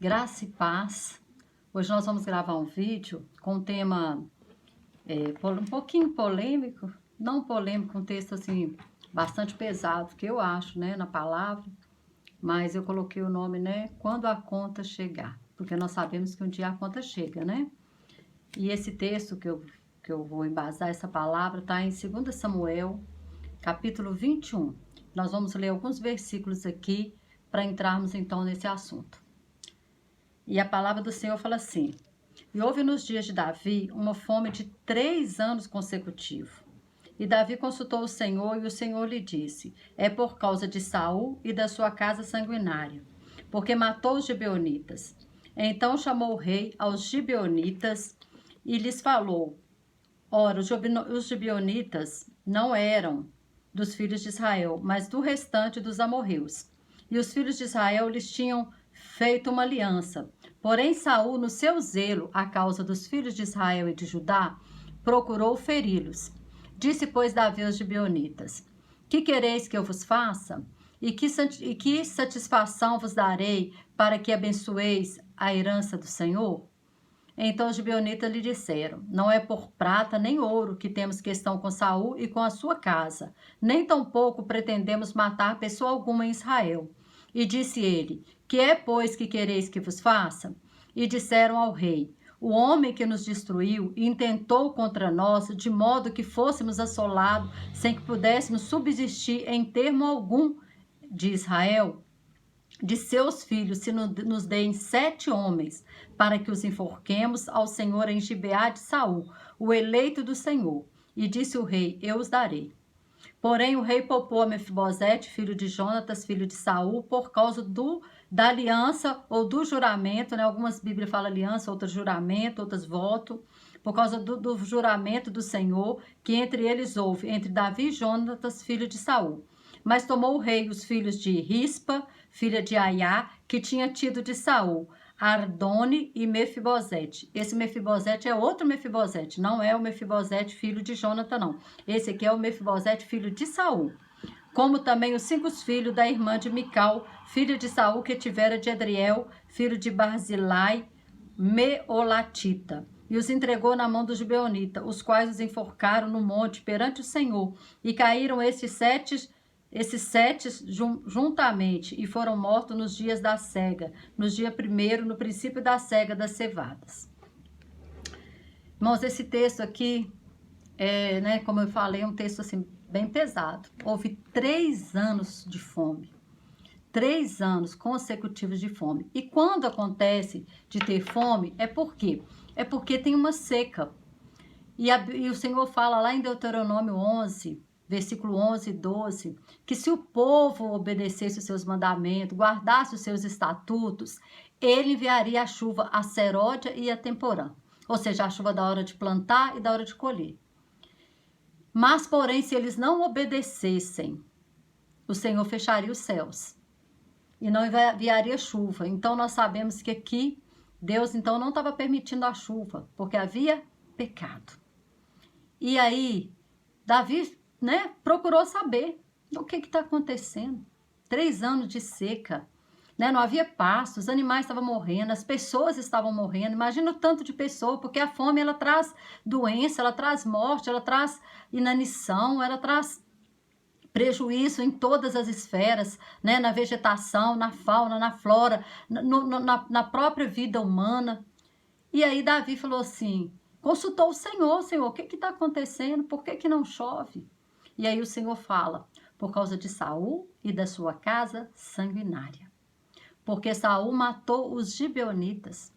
Graça e paz. Hoje nós vamos gravar um vídeo com um tema um pouquinho polêmico, não polêmico, um texto assim bastante pesado, que eu acho, né, na palavra, mas eu coloquei o nome, né, quando a conta chegar, porque nós sabemos que um dia a conta chega, né? E esse texto que eu vou embasar essa palavra está em 2 Samuel, capítulo 21. Nós vamos ler alguns versículos aqui para entrarmos então nesse assunto. E a palavra do Senhor fala assim: e houve nos dias de Davi uma fome de 3 anos consecutivos. E Davi consultou o Senhor, e o Senhor lhe disse: é por causa de Saul e da sua casa sanguinária, porque matou os gibeonitas. Então chamou o rei aos gibeonitas e lhes falou: ora, os gibeonitas não eram dos filhos de Israel, mas do restante dos amorreus. E os filhos de Israel lhes tinham feito uma aliança. Porém, Saul, no seu zelo à causa dos filhos de Israel e de Judá, procurou feri-los. Disse, pois, Davi aos gibeonitas: que quereis que eu vos faça? E que satisfação vos darei para que abençoeis a herança do Senhor? Então os gibeonitas lhe disseram: não é por prata nem ouro que temos questão com Saul e com a sua casa, nem tampouco pretendemos matar pessoa alguma em Israel. E disse ele: que é, pois, que quereis que vos faça? E disseram ao rei: o homem que nos destruiu e intentou contra nós, de modo que fôssemos assolados, sem que pudéssemos subsistir em termo algum de Israel, de seus filhos, se nos deem 7 homens, para que os enforquemos ao Senhor em Gibeá de Saul, o eleito do Senhor. E disse o rei: eu os darei. Porém o rei poupou a Mefibosete, filho de Jonatas, filho de Saul, por causa da aliança ou do juramento, né? Algumas Bíblias falam aliança, outras juramento, outras voto, por causa do juramento do Senhor, que entre eles houve, entre Davi e Jonatas, filho de Saul. Mas tomou o rei os filhos de Rispa, filha de Aiá, que tinha tido de Saul, Ardone e Mefibosete. Esse Mefibosete é outro Mefibosete, não é o Mefibosete filho de Jonathan, não. Esse aqui é o Mefibosete filho de Saul. Como também os 5 filhos da irmã de Mical, filha de Saul, que tivera de Adriel, filho de Barzilai, Meolatita. E os entregou na mão dos gibeonitas, os quais os enforcaram no monte perante o Senhor. E caíram esses sete juntamente, e foram mortos nos dias da cega, nos dias primeiro, no princípio da cega das cevadas. Irmãos, esse texto aqui, né, como eu falei, é um texto assim, bem pesado. Houve 3 anos de fome. 3 anos consecutivos de fome. E quando acontece de ter fome, é por quê? É porque tem uma seca. E o Senhor fala lá em Deuteronômio 11, versículo 11 e 12, que se o povo obedecesse os seus mandamentos, guardasse os seus estatutos, ele enviaria a chuva a seródia e a temporã. Ou seja, a chuva da hora de plantar e da hora de colher. Mas, porém, se eles não obedecessem, o Senhor fecharia os céus e não enviaria chuva. Então, nós sabemos que aqui, Deus, então, não estava permitindo a chuva, porque havia pecado. E aí, Davi, né, procurou saber o que está acontecendo. 3 anos de seca, né, não havia pasto, os animais estavam morrendo, as pessoas estavam morrendo. Imagina o tanto de pessoa, porque a fome, ela traz doença, ela traz morte, ela traz inanição, ela traz prejuízo em todas as esferas, né, na vegetação, na fauna, na flora, na própria vida humana. E aí Davi falou assim, consultou o Senhor, o que está acontecendo? Por que não chove? E aí o Senhor fala, por causa de Saul e da sua casa sanguinária. Porque Saul matou os gibeonitas.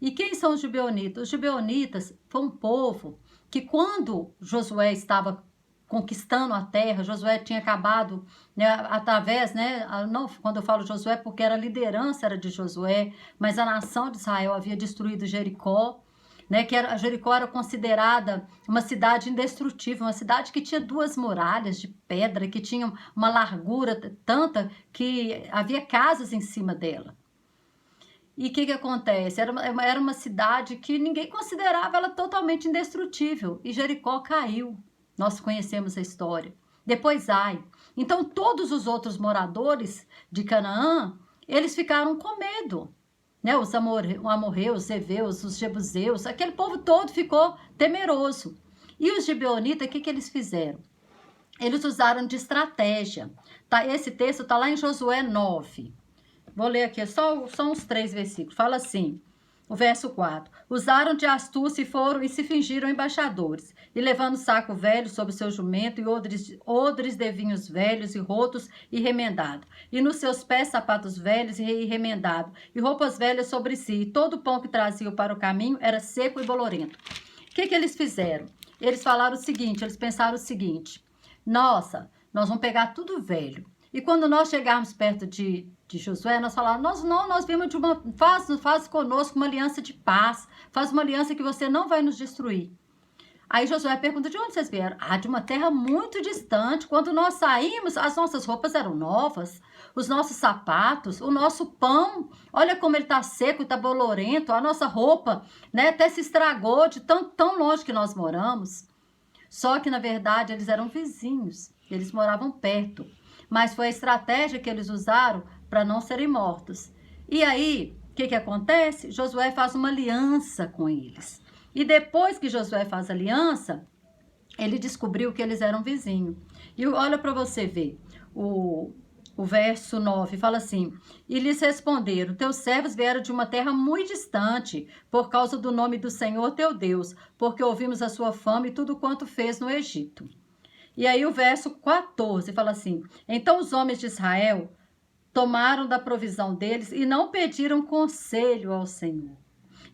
E quem são os gibeonitas? Os gibeonitas foi um povo que quando Josué estava conquistando a terra, Josué tinha acabado, né, através, né, não, quando eu falo Josué, porque era a liderança era de Josué, mas a nação de Israel havia destruído Jericó, né, Jericó era considerada uma cidade indestrutível, uma cidade que tinha 2 muralhas de pedra, que tinha uma largura tanta que havia casas em cima dela. E o que acontece? Era uma cidade que ninguém considerava ela totalmente indestrutível. E Jericó caiu. Nós conhecemos a história. Depois Ai. Então todos os outros moradores de Canaã, eles ficaram com medo. né? Os amorreus, os heveus, os jebuseus, aquele povo todo ficou temeroso. E os gibeonitas, o que eles fizeram? Eles usaram de estratégia. Tá? Esse texto está lá em Josué 9. Vou ler aqui, só uns 3 versículos. Fala assim, o verso 4. Usaram de astúcia e foram e se fingiram embaixadores. E levando saco velho sobre seu jumento e odres de vinhos velhos e rotos e remendado. E nos seus pés sapatos velhos e remendado. E roupas velhas sobre si. E todo o pão que traziam para o caminho era seco e bolorento. O que eles fizeram? Eles falaram o seguinte, eles pensaram o seguinte. Nossa, nós vamos pegar tudo velho. E quando nós chegarmos perto de Josué, nós falamos, nós vimos de uma, faz conosco uma aliança de paz, faz uma aliança que você não vai nos destruir. Aí Josué pergunta, de onde vocês vieram? Ah, de uma terra muito distante. Quando nós saímos, as nossas roupas eram novas, os nossos sapatos, o nosso pão, olha como ele está seco e está bolorento, a nossa roupa, né, até se estragou de tão longe que nós moramos. Só que, na verdade, eles eram vizinhos, eles moravam perto. Mas foi a estratégia que eles usaram para não serem mortos. E aí, o que acontece? Josué faz uma aliança com eles. E depois que Josué faz aliança, ele descobriu que eles eram vizinhos. E olha para você ver, o verso 9 fala assim, e lhes responderam, teus servos vieram de uma terra muito distante, por causa do nome do Senhor teu Deus, porque ouvimos a sua fama e tudo quanto fez no Egito. E aí o verso 14 fala assim, então os homens de Israel tomaram da provisão deles e não pediram conselho ao Senhor.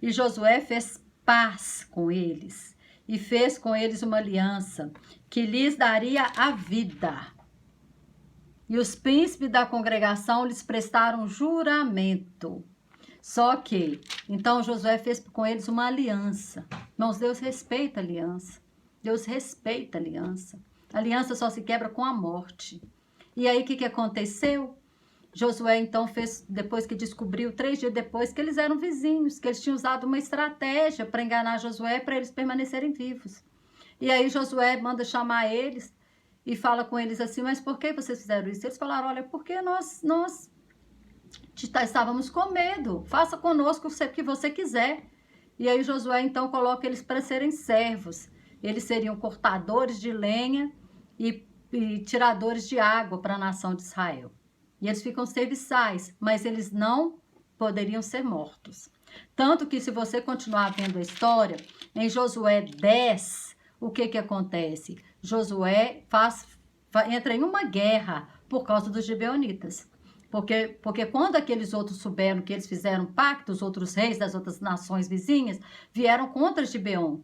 E Josué fez paz com eles e fez com eles uma aliança que lhes daria a vida. E os príncipes da congregação lhes prestaram juramento. Só que, então Josué fez com eles uma aliança. Irmãos, Deus respeita a aliança. Deus respeita a aliança. A aliança só se quebra com a morte. E aí, o que aconteceu? Josué, então, fez, depois que descobriu, 3 dias depois, que eles eram vizinhos, que eles tinham usado uma estratégia para enganar Josué, para eles permanecerem vivos. E aí, Josué manda chamar eles e fala com eles assim, mas por que vocês fizeram isso? Eles falaram, olha, porque nós estávamos com medo, faça conosco o que você quiser. E aí, Josué, então, coloca eles para serem servos. Eles seriam cortadores de lenha e tiradores de água para a nação de Israel. E eles ficam serviçais, mas eles não poderiam ser mortos. Tanto que, se você continuar vendo a história, em Josué 10, o que acontece? Josué entra em uma guerra por causa dos gibeonitas. Porque quando aqueles outros souberam que eles fizeram pacto, os outros reis das outras nações vizinhas vieram contra Gibeon,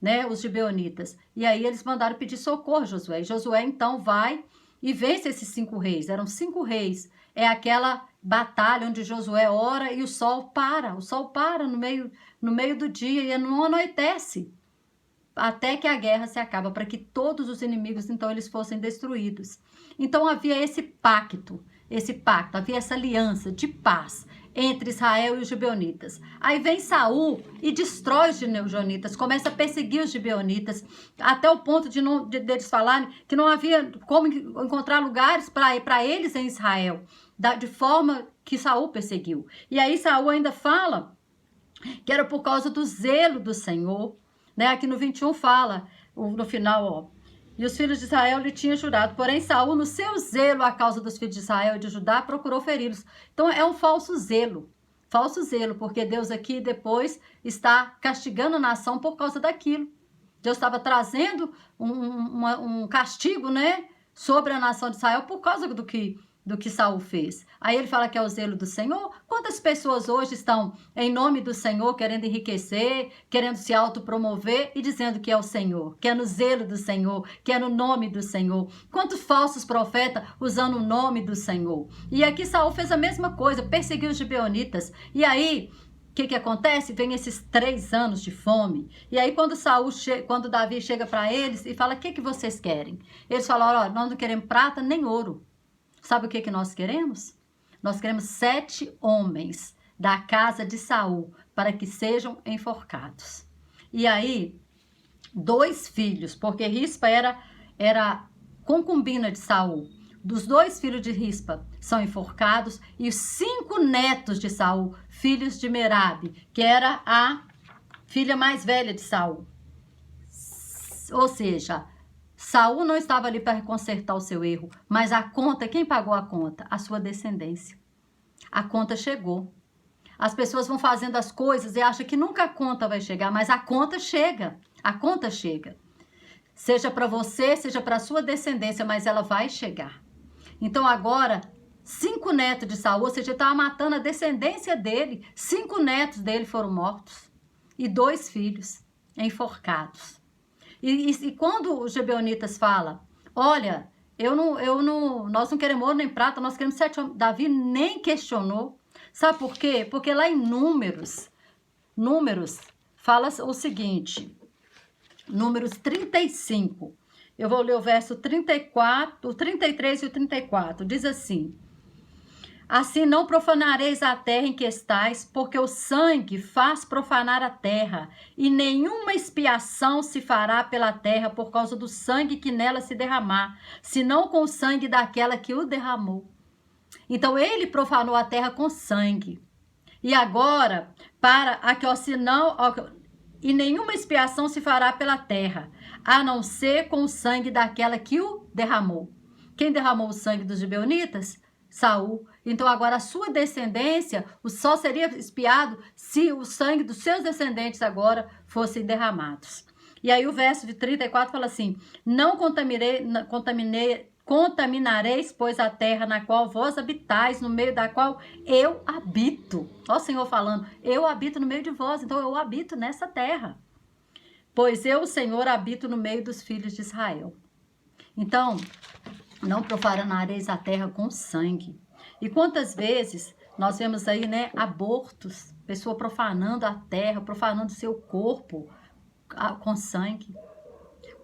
né, os gibeonitas. E aí eles mandaram pedir socorro a Josué. E Josué, então, vai e vence esses 5 reis. Eram 5 reis. É aquela batalha onde Josué ora e o sol para. O sol para no meio do dia e não anoitece. Até que a guerra se acaba, para que todos os inimigos, então, eles fossem destruídos. Então, havia esse pacto, havia essa aliança de paz entre Israel e os gibeonitas. Aí vem Saul e destrói os gibeonitas, começa a perseguir os gibeonitas, até o ponto de eles falarem que não havia como encontrar lugares para eles em Israel, de forma que Saul perseguiu. E aí Saul ainda fala que era por causa do zelo do Senhor, né? Aqui no 21 fala, no final, ó, e os filhos de Israel lhe tinham jurado, porém Saul, no seu zelo à causa dos filhos de Israel e de Judá, procurou feri-los. Então é um falso zelo, porque Deus aqui depois está castigando a nação por causa daquilo. Deus estava trazendo um castigo, né, sobre a nação de Israel por causa do que Saul fez. Aí ele fala que é o zelo do Senhor. Quantas pessoas hoje estão em nome do Senhor querendo enriquecer, querendo se autopromover e dizendo que é o Senhor, que é no zelo do Senhor, que é no nome do Senhor? Quantos falsos profetas usando o nome do Senhor? E aqui Saul fez a mesma coisa, perseguiu os gibeonitas. E aí, o que acontece? Vem esses 3 anos de fome. E aí, quando Davi chega para eles e fala, o que vocês querem? Eles falam, olha, nós não queremos prata nem ouro. Sabe o que nós queremos? Nós queremos 7 homens da casa de Saul para que sejam enforcados. E aí, 2 filhos, porque Rispa era concubina de Saul. Dos 2 filhos de Rispa são enforcados e os 5 netos de Saul, filhos de Merabe, que era a filha mais velha de Saul. Ou seja, Saul não estava ali para consertar o seu erro, mas a conta, quem pagou a conta? A sua descendência. A conta chegou. As pessoas vão fazendo as coisas e acham que nunca a conta vai chegar, mas a conta chega. A conta chega. Seja para você, seja para a sua descendência, mas ela vai chegar. Então agora, 5 netos de Saul, ou seja, ele estava matando a descendência dele. 5 netos dele foram mortos. E 2 filhos enforcados. E quando os gibeonitas falam, olha, nós não queremos ouro nem prata, nós queremos 7 homens. Davi nem questionou. Sabe por quê? Porque lá em Números fala o seguinte, Números 35, eu vou ler o verso 34, o 33 e o 34, diz assim: assim não profanareis a terra em que estais, porque o sangue faz profanar a terra, e nenhuma expiação se fará pela terra por causa do sangue que nela se derramar, senão com o sangue daquela que o derramou. Então ele profanou a terra com sangue. E agora, e nenhuma expiação se fará pela terra, a não ser com o sangue daquela que o derramou. Quem derramou o sangue dos gibeonitas? Saul. Então agora a sua descendência só seria expiado se o sangue dos seus descendentes agora fossem derramados. E aí o verso de 34 fala assim: não contaminareis, pois, a terra na qual vós habitais, no meio da qual eu habito. Ó o Senhor falando, eu habito no meio de vós, então eu habito nessa terra. Pois eu, o Senhor, habito no meio dos filhos de Israel. Então, não profanareis a terra com sangue. E quantas vezes nós vemos aí, né, abortos, pessoa profanando a terra, profanando seu corpo com sangue.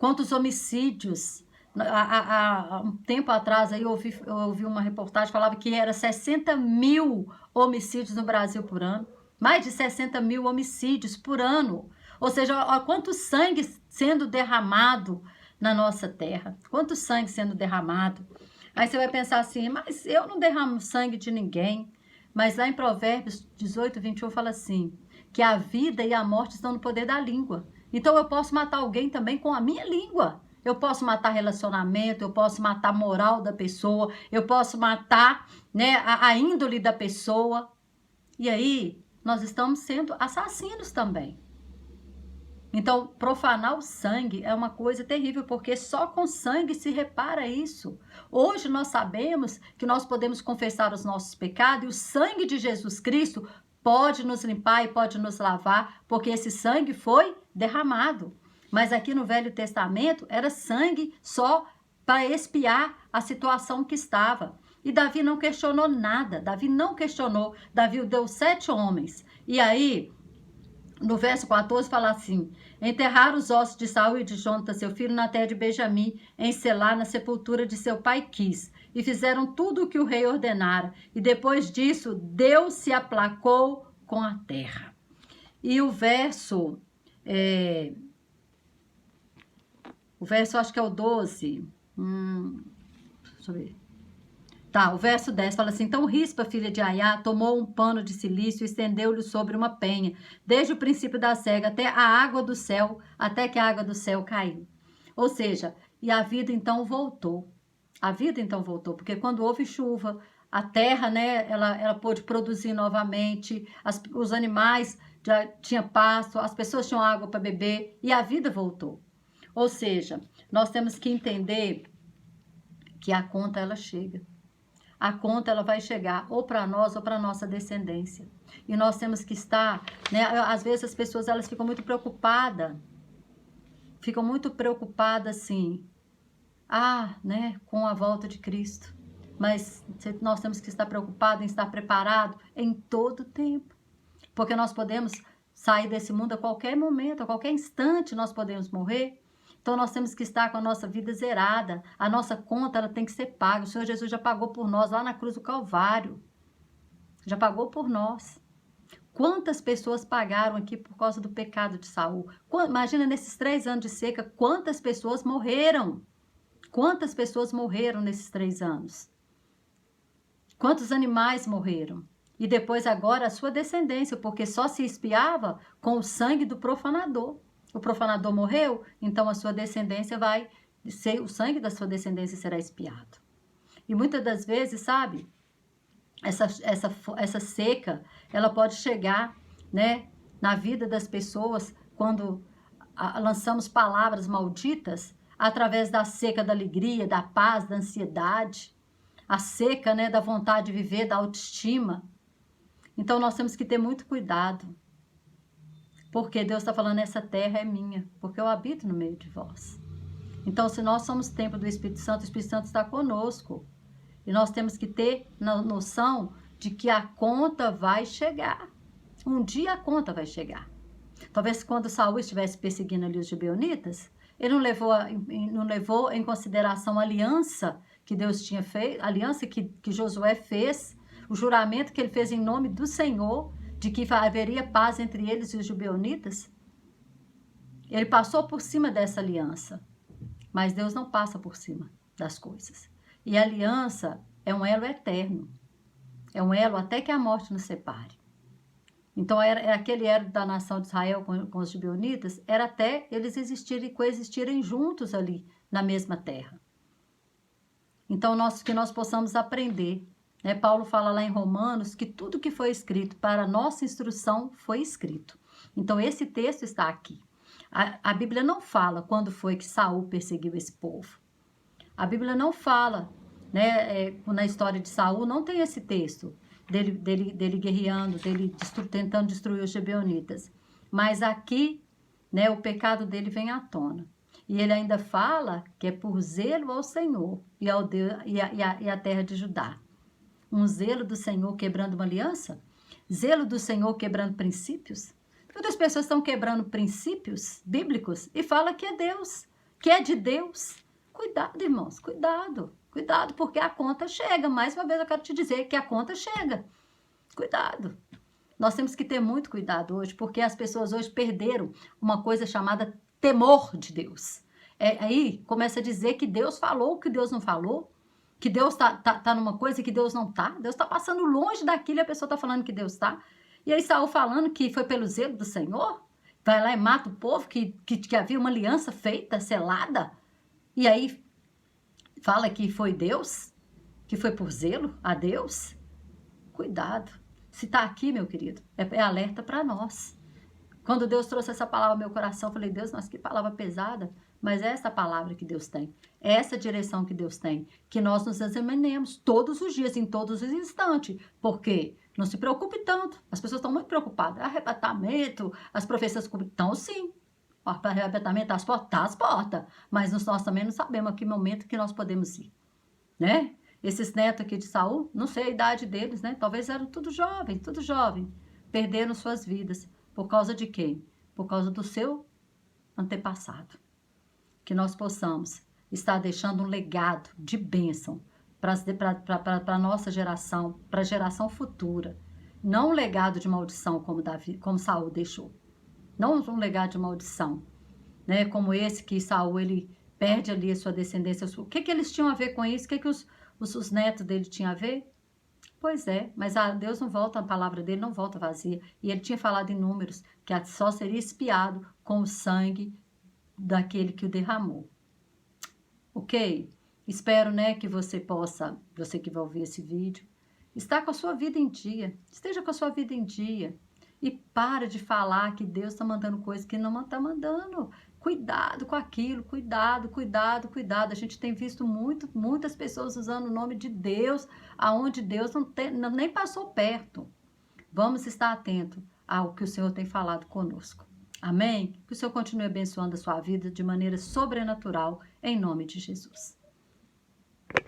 Quantos homicídios. Há um tempo atrás aí eu ouvi uma reportagem que falava que era 60 mil homicídios no Brasil por ano. Mais de 60 mil homicídios por ano. Ou seja, ó, quanto sangue sendo derramado na nossa terra. Quanto sangue sendo derramado. Aí você vai pensar assim, mas eu não derramo sangue de ninguém. Mas lá em Provérbios 18, 21 fala assim, que a vida e a morte estão no poder da língua. Então eu posso matar alguém também com a minha língua. Eu posso matar relacionamento, eu posso matar a moral da pessoa, eu posso matar, né, a índole da pessoa. E aí, nós estamos sendo assassinos também. Então, profanar o sangue é uma coisa terrível, porque só com sangue se repara isso. Hoje nós sabemos que nós podemos confessar os nossos pecados e o sangue de Jesus Cristo pode nos limpar e pode nos lavar, porque esse sangue foi derramado. Mas aqui no Velho Testamento era sangue só para expiar a situação que estava. E Davi não questionou nada, Davi não questionou. Davi deu 7 homens. E aí, no verso 14 fala assim, enterraram os ossos de Saul e de Jonatã, seu filho, na terra de Benjamim, em Selá, na sepultura de seu pai Quis. E fizeram tudo o que o rei ordenara. E depois disso, Deus se aplacou com a terra. E o verso... O verso, acho que é o 12. Deixa eu ver. Tá, o verso 10 fala assim, então Rispa, filha de Aiá, tomou um pano de cilício e estendeu-lhe sobre uma penha, desde o princípio da cega até a água do céu, até que a água do céu caiu. Ou seja, e a vida então voltou. A vida então voltou, porque quando houve chuva, a terra, né, ela pôde produzir novamente, os animais já tinham pasto, as pessoas tinham água para beber e a vida voltou. Ou seja, nós temos que entender que a conta ela chega. A conta ela vai chegar ou para nós ou para nossa descendência. E nós temos que estar, né? Às vezes as pessoas elas ficam muito preocupadas assim, né, com a volta de Cristo. Mas nós temos que estar preocupados em estar preparado em todo tempo, porque nós podemos sair desse mundo a qualquer momento, a qualquer instante nós podemos morrer. Então, nós temos que estar com a nossa vida zerada. A nossa conta ela tem que ser paga. O Senhor Jesus já pagou por nós lá na cruz do Calvário. Já pagou por nós. Quantas pessoas pagaram aqui por causa do pecado de Saul? Imagina, nesses 3 anos de seca, quantas pessoas morreram? Quantas pessoas morreram nesses 3 anos? Quantos animais morreram? E depois agora a sua descendência, porque só se espiava com o sangue do profanador. O profanador morreu, então a sua descendência vai ser, o sangue da sua descendência será espiado. E muitas das vezes, sabe, essa seca, ela pode chegar, né, na vida das pessoas quando lançamos palavras malditas através da seca da alegria, da paz, da ansiedade, a seca, né, da vontade de viver, da autoestima. Então, nós temos que ter muito cuidado, porque Deus está falando, essa terra é minha, porque eu habito no meio de vós. Então, se nós somos templo do Espírito Santo, o Espírito Santo está conosco. E nós temos que ter noção de que a conta vai chegar. Um dia a conta vai chegar. Talvez quando Saul estivesse perseguindo ali os gibeonitas, ele não levou em consideração a aliança que Deus tinha feito, a aliança que Josué fez, o juramento que ele fez em nome do Senhor, de que haveria paz entre eles e os gibeonitas. Ele passou por cima dessa aliança, mas Deus não passa por cima das coisas. E a aliança é um elo eterno, é um elo até que a morte nos separe. Então, era aquele elo da nação de Israel com os gibeonitas, era até eles existirem e coexistirem juntos ali na mesma terra. Então, que nós possamos aprender. Né? Paulo fala lá em Romanos que tudo que foi escrito para nossa instrução foi escrito. Então, esse texto está aqui. A Bíblia não fala quando foi que Saul perseguiu esse povo. A Bíblia não fala, né? Na história de Saul não tem esse texto dele guerreando, dele tentando destruir os gibeonitas. Mas aqui, né, o pecado dele vem à tona. E ele ainda fala que é por zelo ao Senhor e à terra de Judá. Um zelo do Senhor quebrando uma aliança? Zelo do Senhor quebrando princípios? Muitas pessoas estão quebrando princípios bíblicos e falam que é Deus, que é de Deus. Cuidado, irmãos, cuidado. Cuidado, porque a conta chega. Mais uma vez eu quero te dizer que a conta chega. Cuidado. Nós temos que ter muito cuidado hoje, porque as pessoas hoje perderam uma coisa chamada temor de Deus. Aí começa a dizer que Deus falou, que Deus não falou, que Deus tá numa coisa e que Deus não tá. Deus está passando longe daquilo e a pessoa está falando que Deus está. E aí Saul falando que foi pelo zelo do Senhor, vai lá e mata o povo, que havia uma aliança feita, selada. E aí fala que foi Deus, que foi por zelo a Deus. Cuidado. Se está aqui, meu querido, é alerta para nós. Quando Deus trouxe essa palavra ao meu coração, eu falei, Deus, nossa, que palavra pesada. Mas é essa palavra que Deus tem. É essa direção que Deus tem. Que nós nos examinemos todos os dias, em todos os instantes. Porque não se preocupe tanto. As pessoas estão muito preocupadas. Arrebatamento, as profecias estão sim. O arrebatamento às portas. Mas nós também não sabemos a que momento que nós podemos ir. Né? Esses netos aqui de Saul, não sei a idade deles, né? Talvez eram tudo jovem. Perderam suas vidas. Por causa de quem? Por causa do seu antepassado. Que nós possamos estar deixando um legado de bênção para a nossa geração, para a geração futura. Não um legado de maldição como Saul deixou. Não um legado de maldição, né? Como esse que Saul, ele perde ali a sua descendência. O que eles tinham a ver com isso? O que os netos dele tinham a ver? Pois é, mas Deus não volta, a palavra dele não volta vazia. E ele tinha falado em Números que só seria espiado com o sangue daquele que o derramou. Ok? Espero, né, que você possa, você que vai ouvir esse vídeo, estar com a sua vida em dia. Esteja com a sua vida em dia. E para de falar que Deus está mandando coisas que não está mandando. Cuidado com aquilo, cuidado. A gente tem visto muitas pessoas usando o nome de Deus, aonde Deus nem passou perto. Vamos estar atentos ao que o Senhor tem falado conosco. Amém? Que o Senhor continue abençoando a sua vida de maneira sobrenatural, em nome de Jesus.